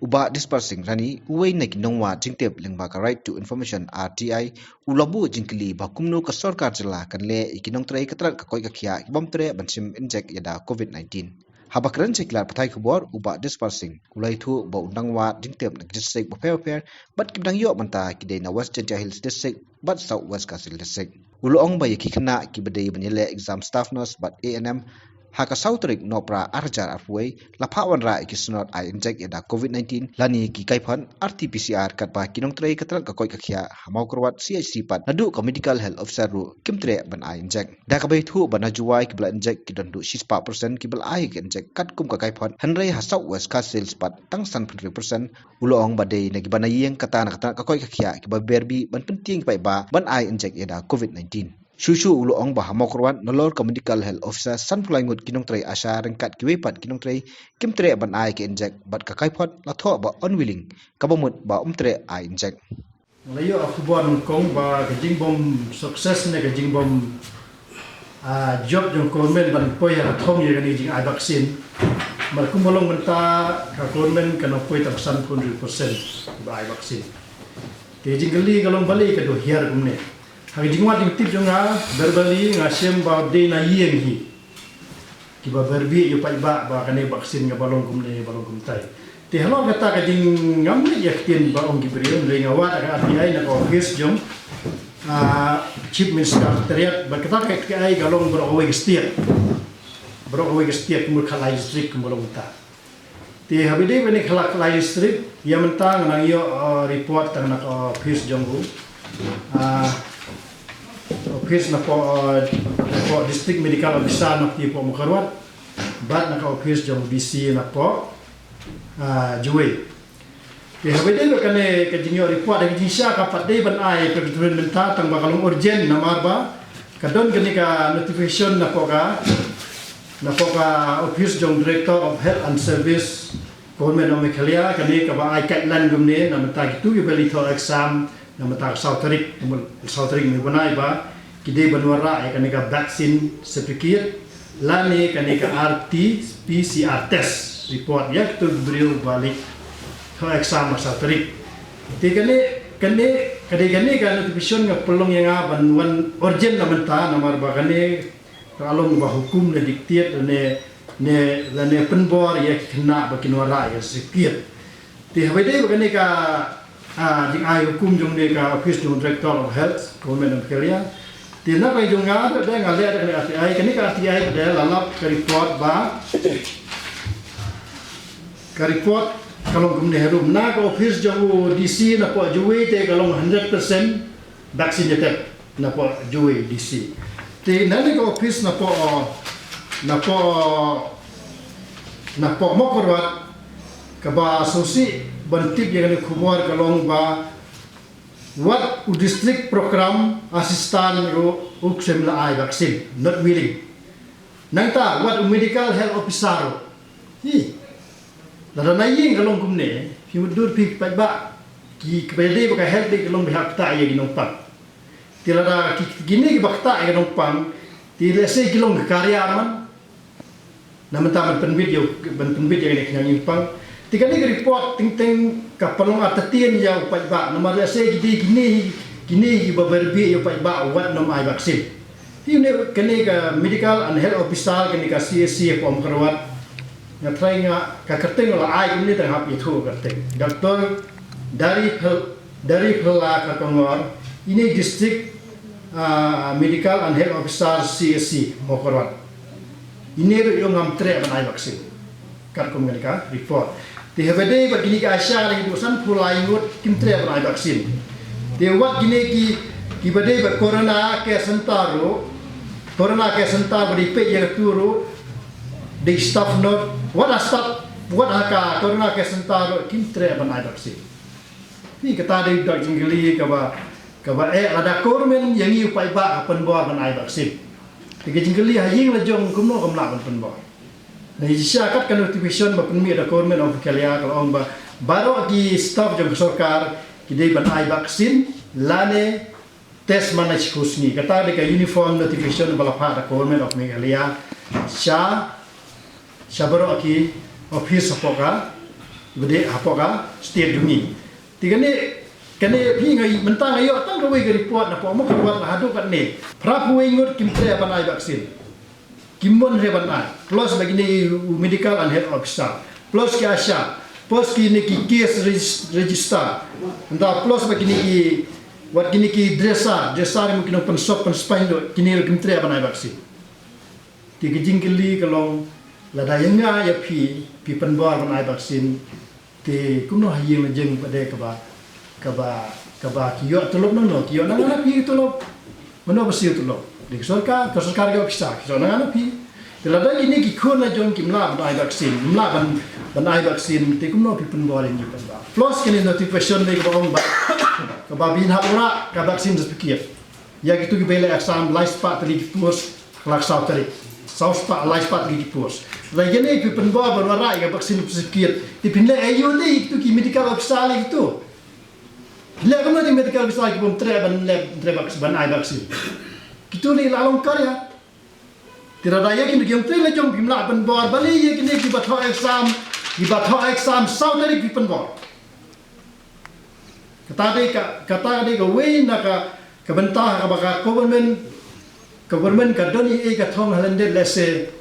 uba dispersing rani uwei na kinongwa jingtep lingba ka right to information RTI ulabu jingkili ba kumnu ka sarkar jala kanle ikinong trai katrat ka koi ka khia ibam tre bansim inject yada COVID-19 habakran cheklar pathai khobor uba dispersing ulai thu ba undangwa jingtep na district ba fair but kibdang yo manta kidai na west Chancha Hills district but south west Kasil district ulong ba yaki khana kibadai banile exam staff nurse but ANM haka sautrik nopra arjar afway laphawan ra ikisnot I inject yada COVID-19 lani ki kaiphan RT-PCR katpa kinong trai katrat ka koi ka khia hamau korwat CHC pat nadu ka medical health officer ru kimtre ban I inject da ka bai thu bana juwai ki bla inject ki dandu 6% ki bla I ki inject kat kum ka kaiphan hanrei ha south west ka sales pat tang san 3% ulong badai na gibana yeng kata na kata ka koi ka khia ki ba berbi ban penting pai ba ban I inject yada COVID-19 Shushu ulong bah mokorwan nolor ka medical health officer sanpulai ngut kinong trai asha rengkat kiwepat kinong trai kimtre ban ai ke inject bat ka kaipot la tho ba unwilling kabamut ba umtre ai inject layo akubon kong ba gajing bom success ne gajing bom job jong komen ban poi ha thong ye gani jing ai vaccine mar kumolong menta ka komen kana poi tak san 100% ba ai vaccine te jing gali galong bali ka do hiar gumne hagi jingwa jing tip jonga berbali ngasem ba de na yeng hi ki ba berbi yo pai ba kane vaksin nga balong kumne balong kumtai te halo kata ka jing ngam ne yakin ba ong gi berium le ngawa ka RTI na office jong chief minister secretariat ba kata ka ai galong bro oi gestiat kumur khalai district kumulong ta te habide bene khalai district yamantang nang yo report tang na office jong ru office na po district medical officer na po Mukarwat bat na ka office jong BC na po juwe ke habede lo kane ka jingyo report da jinsha ka patde ban ai ka bitwen menta tang ba kalong urgent na marba ka don gani ka notification na po ka office jong director of health and service government of Meghalaya kane ka ba ai guideline gumne na menta gitu beli to exam na mata sautrik mi banai ba kide banwara ay kanika vaccine certificate lani kanika RT-PCR test report yak to brio balik to exam sautrik ti kane ka notification nga pelong yang ban urgent na menta namar ba kane kalong ba hukum na diktiat ne penbor yak kena ba kinwara ya certificate ti habede ba kanika jing ai hukum jong de ka office jong director of health government of Meghalaya tina kai jong nga da ngale da RTI kani ka RTI da lalap ka report ba ka report kalong gumne herum na ka office jong DC na po juwe te kalong 100% vaccinated na po juwe DC te na ka office na po Mokorwat ka ba susi bantip yang ni khumor kalong ba what district program assistant ro uksem la ai vaccine not willing nangta what medical health officer hi la naying kalong kumne hi mudur pik pa ba ki kbede ba health de kalong bihak ta ye ginong pak tilada gini ki bakta ye ginong pang tile se kilong karya man namanta man penbit yo ni kanyang pang tiga ni report ting kapalong atatian ya upai ba nomor se gini ba berbi ya upai ba wat nom ai vaksin ini kene ka medical and health officer kene ka CSC pom Mukarwat nga try nga ka kerteng la ai ni tang hap itu kerteng doktor dari pela ka kongor ini district medical and health officer CSC Mukarwat ini yung ngamtre ban ai vaksin kar komunika report te habede ba gini ka asya lagi dosan pulai ngut kimtre ban ai vaksin te wat gini ki bade ba corona ke sentaro bari pe yang turu de staff not what ka corona ke sentaro kimtre ban ai vaksin ni kata de dok jingli ka ba ada kormen yang yu pai ba penbor ban ai vaksin te jingli haying la jong kumno kamla ban penbor na isyakat kan notification ba penmi ada government of Meghalaya kalau ba baro ki staff jong sarkar kidai ban ai vaksin lane test manage kusni kata de ka uniform notification bala pa da government of Meghalaya sha baro ki office apoka bede apoka state dumi tigane kane phi ngai mentang ayo tang ko ke report na po mo kerwat na hadu kat ne prapu ingot kimtre banai vaksin kimbon re banai plus bagi ni medical and health officer plus ke asya plus ki ni ki case register nda plus bagi ni ki wat kini ki dresar mungkin pensop penspaindo kini kimtre banai vaksin tiga jingkeli kalau lada yanga ya pi penbor banai vaksin ti kumno hayeng na jeng pada kaba kiyo tulop no kiyo nang ana pi tulop mano basi tulop di sarkar ga bisa kiyo nang ana pi lada ini ki khon na jong kimla banai vaksin banai vaksin ti kumno pi penbor ni penba plus kini notification ni bong ba kaba bin hapura ka vaksin sepikir ya gitu ki bela exam life part tadi pos kelak sautari saus pak life part tadi pos lagi ni pi penbor berwarai ka vaksin sepikir ti pinle ayo ni itu ki medical officer itu bila kamu di medical officer ki bom tre ban ai vaksin kitu ni lalong karya tidak ada yakin yang tre la jom bimla penbor bali ya kini ki batho exam sautari pi penbor kata dia we nak ke bentah ka government ka doni e ka thong halande lese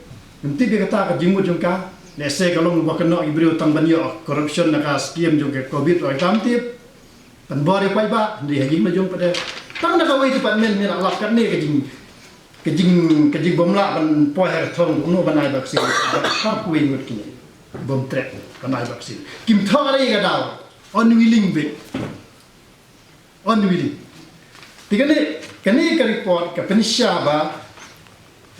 nanti dia kata ka jimut jongka lese kalau ngwa kena ibrio tang banyo corruption nak scheme jongke covid oi tamtip penbor pai ba ndi hajing na jong pada tang nak we department ni nak lap kat ni ke jing bomla ban po her thong no banai vaksin ka kuing ngut kini bom trek banai vaksin kim thare ka daw unwilling tigane kani ka report ka penisya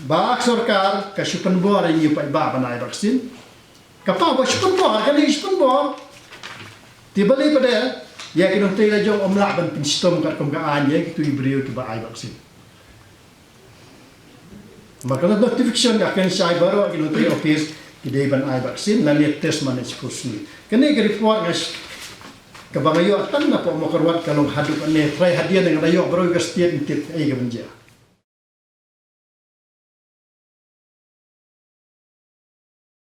ba sarkar ka supan bor ni pa ba banai vaksin ka pa ba supan bor kani supan bor tibali pada ya kinong tela jong omla ban pinstom ka kaan ya kitu ibrio ki ba ai vaksin maka notification ka kan sai baro kinong tela office ki dei ban ai vaksin la ni test manage kursi kani ka report ngas kabangayo tan na po mo karwat kalong haduk ane try hadian dengan ayo bro ka state intit ai ga banja